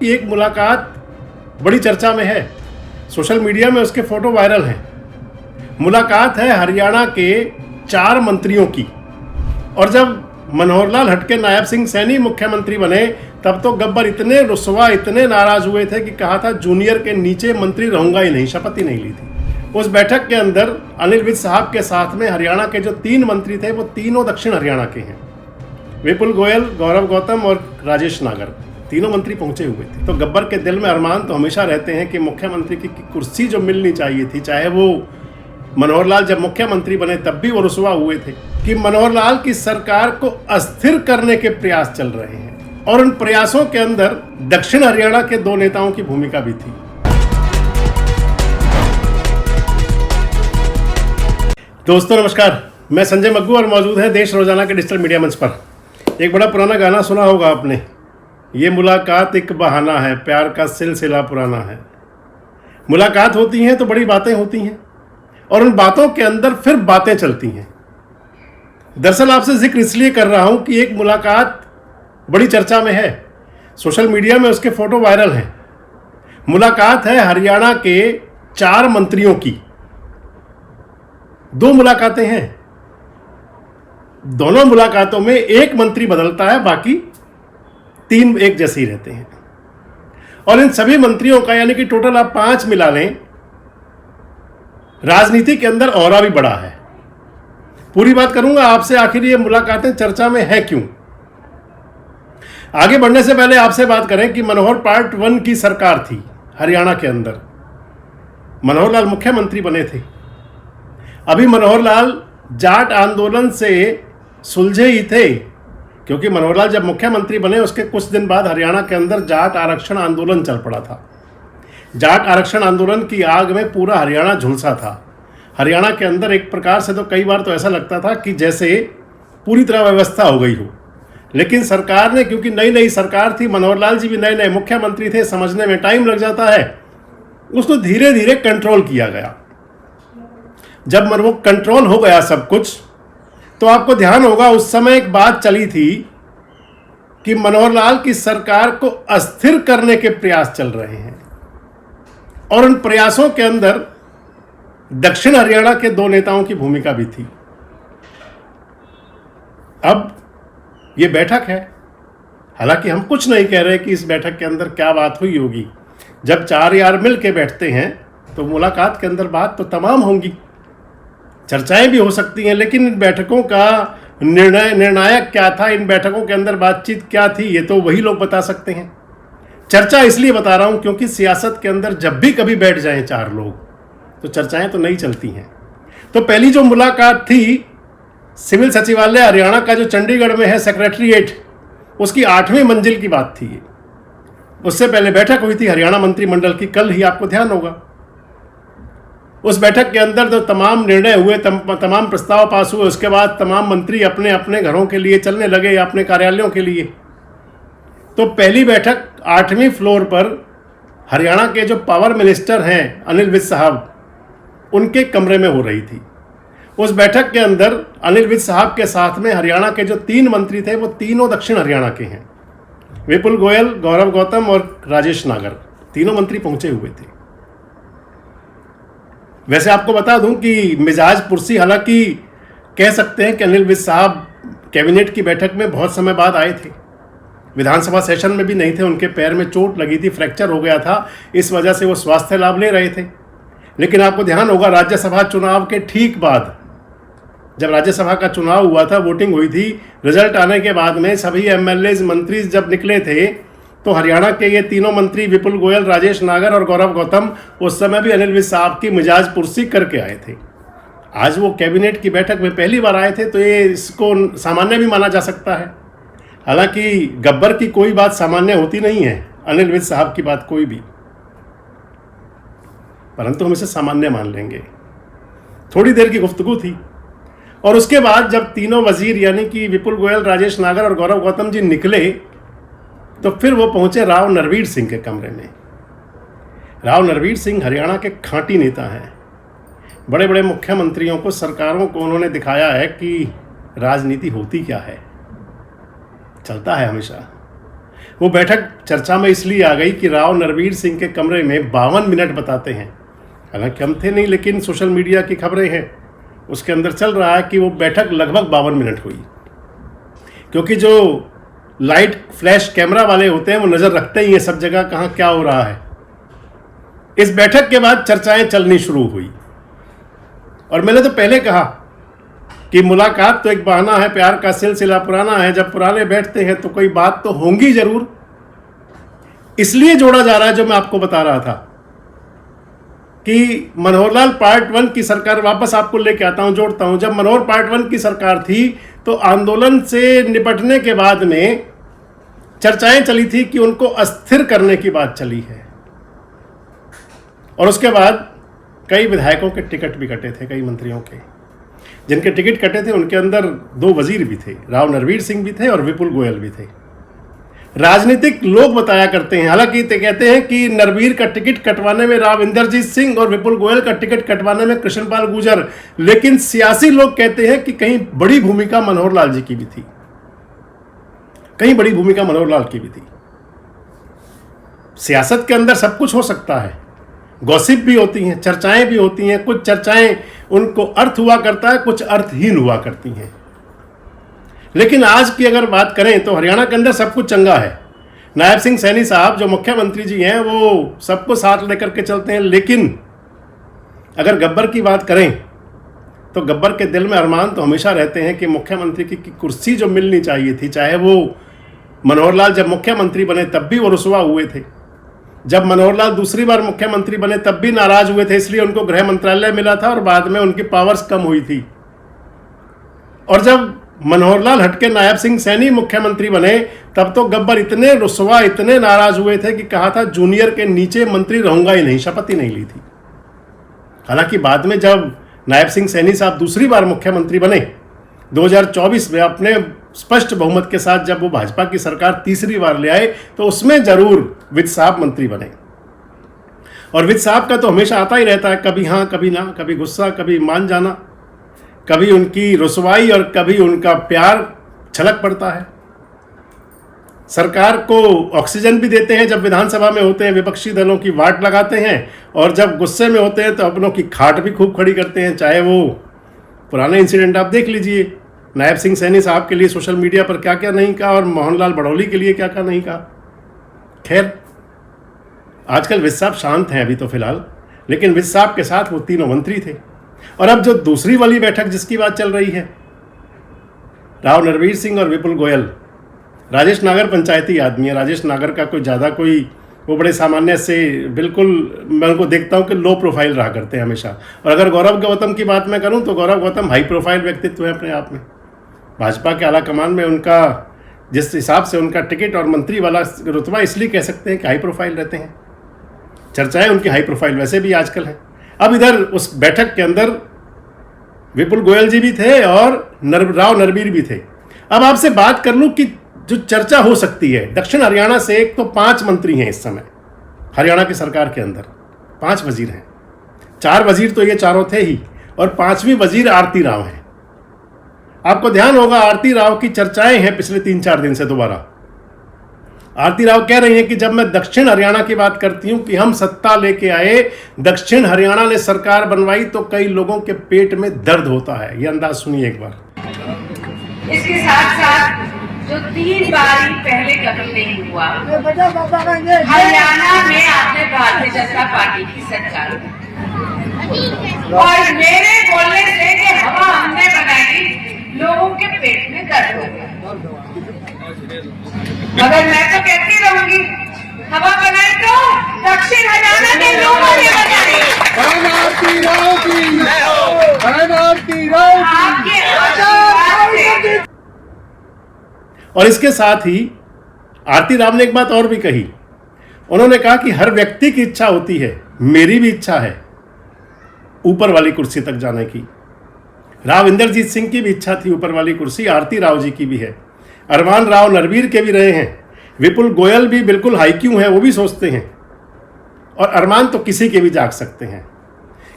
कि एक मुलाकात बड़ी चर्चा में है। सोशल मीडिया में उसके फोटो वायरल हैं। मुलाकात है हरियाणा के 4 मंत्रियों की। और जब मनोहर लाल हटके नायब सिंह सैनी मुख्यमंत्री बने तब तो गब्बर इतने रुस्वा, इतने नाराज हुए थे कि कहा था जूनियर के नीचे मंत्री रहूंगा ही नहीं, शपथ ही नहीं ली थी। उस बैठक के अंदर अनिल विज साहब के साथ में हरियाणा के जो 3 मंत्री थे वो तीनों दक्षिण हरियाणा के हैं। विपुल गोयल, गौरव गौतम और राजेश नागर, तीनों मंत्री पहुंचे हुए थे। तो गब्बर के दिल में अरमान तो हमेशा रहते हैं कि मुख्यमंत्री की कुर्सी जो मिलनी चाहिए थी, चाहे वो मनोहर लाल जब मुख्यमंत्री बने तब भी वो रुस्वा हुए थे कि मनोहर लाल की सरकार को अस्थिर करने के प्रयास चल रहे हैं। और उन प्रयासों के अंदर दक्षिण हरियाणा के 2 नेताओं की भूमिका भी थी। दोस्तों नमस्कार, मैं संजय मग्गू और मौजूद है देश रोजाना के डिजिटल मीडिया मंच पर। एक बड़ा पुराना गाना सुना होगा आपने, ये मुलाकात एक बहाना है, प्यार का सिलसिला पुराना है। मुलाकात होती हैं तो बड़ी बातें होती हैं और उन बातों के अंदर फिर बातें चलती हैं। दरअसल आपसे जिक्र इसलिए कर रहा हूं कि एक मुलाकात बड़ी चर्चा में है। सोशल मीडिया में उसके फोटो वायरल हैं। मुलाकात है हरियाणा के 4 मंत्रियों की। 2 मुलाकातें हैं। दोनों मुलाकातों में एक मंत्री बदलता है, बाकी 3 एक जैसे ही रहते हैं। और इन सभी मंत्रियों का यानी कि टोटल आप 5 मिला लें, राजनीति के अंदर औरा भी बड़ा है। पूरी बात करूंगा आपसे, आखिर ये मुलाकातें चर्चा में है क्यों। आगे बढ़ने से पहले आपसे बात करें कि मनोहर पार्ट 1 की सरकार थी हरियाणा के अंदर। मनोहर लाल मुख्यमंत्री बने थे। अभी मनोहर लाल जाट आंदोलन से सुलझे ही थे, क्योंकि मनोहर लाल जब मुख्यमंत्री बने उसके कुछ दिन बाद हरियाणा के अंदर जाट आरक्षण आंदोलन चल पड़ा था। जाट आरक्षण आंदोलन की आग में पूरा हरियाणा झुलसा था। हरियाणा के अंदर एक प्रकार से तो कई बार तो ऐसा लगता था कि जैसे पूरी तरह व्यवस्था हो गई हो। लेकिन सरकार ने, क्योंकि नई नई सरकार थी, मनोहर लाल जी भी नए नए मुख्यमंत्री थे, समझने में टाइम लग जाता है, उसको धीरे धीरे कंट्रोल किया गया। जब वो कंट्रोल हो गया सब कुछ, तो आपको ध्यान होगा उस समय एक बात चली थी कि मनोहर लाल की सरकार को अस्थिर करने के प्रयास चल रहे हैं। और उन प्रयासों के अंदर दक्षिण हरियाणा के 2 नेताओं की भूमिका भी थी। अब ये बैठक है, हालांकि हम कुछ नहीं कह रहे कि इस बैठक के अंदर क्या बात हुई होगी। जब 4 यार मिल के बैठते हैं तो मुलाकात के अंदर बात तो तमाम होंगी, चर्चाएं भी हो सकती हैं, लेकिन इन बैठकों का निर्णायक क्या था, इन बैठकों के अंदर बातचीत क्या थी, ये तो वही लोग बता सकते हैं। चर्चा इसलिए बता रहा हूं क्योंकि सियासत के अंदर जब भी कभी बैठ जाएं 4 लोग तो चर्चाएं तो नहीं चलती हैं। तो पहली जो मुलाकात थी, सिविल सचिवालय हरियाणा का जो चंडीगढ़ में है सेक्रेटरीट, उसकी 8वीं मंजिल की बात थी। उससे पहले बैठक हुई थी हरियाणा मंत्रिमंडल की, कल ही, आपको ध्यान होगा। उस बैठक के अंदर तो तमाम निर्णय हुए, तमाम प्रस्ताव पास हुए। उसके बाद तमाम मंत्री अपने अपने घरों के लिए चलने लगे, अपने कार्यालयों के लिए। तो पहली बैठक 8वीं फ्लोर पर हरियाणा के जो पावर मिनिस्टर हैं अनिल विज साहब, उनके कमरे में हो रही थी। उस बैठक के अंदर अनिल विज साहब के साथ में हरियाणा के जो 3 मंत्री थे वो तीनों दक्षिण हरियाणा के हैं। विपुल गोयल, गौरव गौतम और राजेश नागर, तीनों मंत्री पहुंचे हुए थे। वैसे आपको बता दूं कि मिजाज पुरसी, हालांकि कह सकते हैं कि अनिल विज साहब कैबिनेट की बैठक में बहुत समय बाद आए थे। विधानसभा सेशन में भी नहीं थे, उनके पैर में चोट लगी थी, फ्रैक्चर हो गया था, इस वजह से वो स्वास्थ्य लाभ ले रहे थे। लेकिन आपको ध्यान होगा राज्यसभा चुनाव के ठीक बाद, जब राज्यसभा का चुनाव हुआ था, वोटिंग हुई थी, रिजल्ट आने के बाद में सभी एमएलए मंत्री जब निकले थे तो हरियाणा के ये तीनों मंत्री विपुल गोयल, राजेश नागर और गौरव गौतम उस समय भी अनिल विज साहब की मिजाज पुरसी करके आए थे। आज वो कैबिनेट की बैठक में पहली बार आए थे, तो ये इसको सामान्य भी माना जा सकता है। हालांकि गब्बर की कोई बात सामान्य होती नहीं है, अनिल विज साहब की बात कोई भी, परंतु हम इसे सामान्य मान लेंगे। थोड़ी देर की गुफ्तगू थी और उसके बाद जब तीनों वजीर यानी कि विपुल गोयल, राजेश नागर और गौरव गौतम जी निकले तो फिर वो पहुंचे राव नरवीर सिंह के कमरे में। राव नरवीर सिंह हरियाणा के खांटी नेता हैं। बड़े बड़े मुख्यमंत्रियों को, सरकारों को उन्होंने दिखाया है कि राजनीति होती क्या है, चलता है हमेशा। वो बैठक चर्चा में इसलिए आ गई कि राव नरवीर सिंह के कमरे में 52 मिनट बताते हैं। हालांकि हम थे नहीं, लेकिन सोशल मीडिया की खबरें हैं, उसके अंदर चल रहा है कि वो बैठक लगभग 52 मिनट हुई, क्योंकि जो लाइट फ्लैश कैमरा वाले होते हैं वो नज़र रखते ही हैं सब जगह कहाँ क्या हो रहा है। इस बैठक के बाद चर्चाएं चलनी शुरू हुई, और मैंने तो पहले कहा कि मुलाकात तो एक बहाना है, प्यार का सिलसिला पुराना है, जब पुराने बैठते हैं तो कोई बात तो होंगी जरूर। इसलिए जोड़ा जा रहा है, जो मैं आपको बता रहा था कि मनोहर लाल पार्ट 1 की सरकार, वापस आपको लेके आता हूं, जोड़ता हूं। जब मनोहर पार्ट 1 की सरकार थी तो आंदोलन से निपटने के बाद में चर्चाएं चली थी कि उनको अस्थिर करने की बात चली है, और उसके बाद कई विधायकों के टिकट भी कटे थे, कई मंत्रियों के। जिनके टिकट कटे थे उनके अंदर 2 वजीर भी थे, राव नरवीर सिंह भी थे और विपुल गोयल भी थे। राजनीतिक लोग बताया करते हैं, हालांकि ते कहते हैं कि नरवीर का टिकट कटवाने में राव इंदरजीत सिंह और विपुल गोयल का टिकट कटवाने में कृष्णपाल गुर्जर, लेकिन सियासी लोग कहते हैं कि कहीं बड़ी भूमिका मनोहर लाल जी की भी थी, कहीं बड़ी भूमिका मनोहर लाल की भी थी। सियासत के अंदर सब कुछ हो सकता है, गॉसिप भी होती हैं, चर्चाएं भी होती हैं। कुछ चर्चाएं उनको अर्थ हुआ करता है, कुछ अर्थहीन हुआ करती हैं। लेकिन आज की अगर बात करें तो हरियाणा के अंदर सब कुछ चंगा है। नायब सिंह सैनी साहब जो मुख्यमंत्री जी हैं वो सबको साथ लेकर के चलते हैं, लेकिन अगर गब्बर की बात करें तो गब्बर के दिल में अरमान तो हमेशा रहते हैं कि मुख्यमंत्री की कुर्सी जो मिलनी चाहिए थी, चाहे वो मनोहर लाल जब मुख्यमंत्री बने तब भी वो रुसवा हुए थे, जब मनोहर लाल दूसरी बार मुख्यमंत्री बने तब भी नाराज हुए थे, इसलिए उनको गृह मंत्रालय मिला था और बाद में उनकी पावर्स कम हुई थी। और जब मनोहर लाल हटके नायब सिंह सैनी मुख्यमंत्री बने तब तो गब्बर इतने रुसवा, इतने नाराज हुए थे कि कहा था जूनियर के नीचे मंत्री रहूंगा ही नहीं, शपथ ही नहीं ली थी। हालांकि बाद में जब नायब सिंह सैनी साहब दूसरी बार मुख्यमंत्री बने 2024 में अपने स्पष्ट बहुमत के साथ, जब वो भाजपा की सरकार तीसरी बार ले आए तो उसमें जरूर वित्त साहब मंत्री बने। और वित्त साहब का तो हमेशा आता ही रहता है, कभी हाँ कभी ना, कभी गुस्सा कभी मान जाना, कभी उनकी रुसवाई और कभी उनका प्यार छलक पड़ता है। सरकार को ऑक्सीजन भी देते हैं जब विधानसभा में होते हैं, विपक्षी दलों की वाट लगाते हैं, और जब गुस्से में होते हैं तो अपनों की खाट भी खूब खड़ी करते हैं। चाहे वो पुराने इंसिडेंट आप देख लीजिए, नायब सिंह सैनी साहब के लिए सोशल मीडिया पर क्या क्या नहीं कहा और मोहनलाल बड़ौली के लिए क्या क्या नहीं कहा। खैर, आजकल वित्त साहब शांत हैं अभी तो फिलहाल, लेकिन वित्त साहब के साथ वो तीनों मंत्री थे। और अब जो दूसरी वाली बैठक जिसकी बात चल रही है, राव नरवीर सिंह और विपुल गोयल, राजेश नागर पंचायती आदमी है। राजेश नागर का कोई ज़्यादा कोई, वो बड़े सामान्य से बिल्कुल, मैं उनको देखता हूँ कि लो प्रोफाइल रहा करते हैं हमेशा। और अगर गौरव गौतम की बात मैं करूँ तो गौरव गौतम हाई प्रोफाइल व्यक्तित्व है अपने आप में। भाजपा के आला कमान में उनका जिस हिसाब से उनका टिकट और मंत्री वाला रुतबा, इसलिए कह सकते हैं कि हाई प्रोफाइल रहते हैं। चर्चाएं उनकी हाई प्रोफाइल वैसे भी आजकल है। अब इधर उस बैठक के अंदर विपुल गोयल जी भी थे और राव नरवीर भी थे। अब आपसे बात कर लूँ कि जो चर्चा हो सकती है, दक्षिण हरियाणा से एक तो 5 मंत्री हैं इस समय हरियाणा की सरकार के अंदर, 5 वजीर हैं। 4 वजीर तो ये चारों थे ही, और 5वीं वजीर आरती राव हैं। आपको ध्यान होगा आरती राव की चर्चाएं हैं पिछले 3-4 दिन से दोबारा। आरती राव कह रही हैं कि जब मैं दक्षिण हरियाणा की बात करती हूं कि हम सत्ता लेके आए, दक्षिण हरियाणा ने सरकार बनवाई, तो कई लोगों के पेट में दर्द होता है। ये अंदाज सुनिए एक बार। इसके साथ साथ जो 3 बार पहले कभी नहीं हुआ, हरियाणा में आपने भारतीय जनता पार्टी की सरकार, और मेरे बोलने से कि हवा हमने बनाई, लोगों के पेट में दर्द हो गया। मगर मैं तो कहती रहूंगी, हवा बनाई तो दक्षिण हरियाणा के लोगों ने बनाई। आपके आशीर्वाद से। और इसके साथ ही आरती राव ने एक बात और भी कही। उन्होंने कहा कि हर व्यक्ति की इच्छा होती है, मेरी भी इच्छा है ऊपर वाली कुर्सी तक जाने की। राव इंदरजीत सिंह की भी इच्छा थी ऊपर वाली कुर्सी, आरती राव जी की भी है, अरमान राव नरवीर के भी रहे हैं, विपुल गोयल भी बिल्कुल हाई क्यों है वो भी सोचते हैं, और अरमान तो किसी के भी जाग सकते हैं।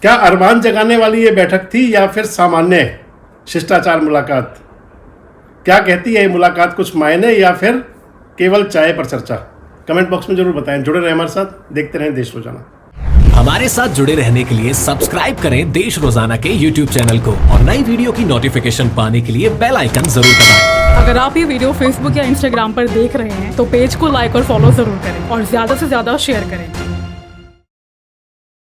क्या अरमान जगाने वाली ये बैठक थी या फिर सामान्य शिष्टाचार मुलाकात? क्या कहती है ये मुलाकात, कुछ मायने या फिर केवल चाय पर चर्चा। कमेंट बॉक्स में जरूर बताएं। जुड़े रहें हमारे साथ, देखते रहें देश रोजाना। हमारे साथ जुड़े रहने के लिए सब्सक्राइब करें देश रोजाना के YouTube चैनल को और नई वीडियो की नोटिफिकेशन पाने के लिए बेल आइकन जरूर दबाएं। अगर आप ये वीडियो Facebook या Instagram पर देख रहे हैं तो पेज को लाइक और फॉलो जरूर करें और ज्यादा से ज्यादा शेयर करें।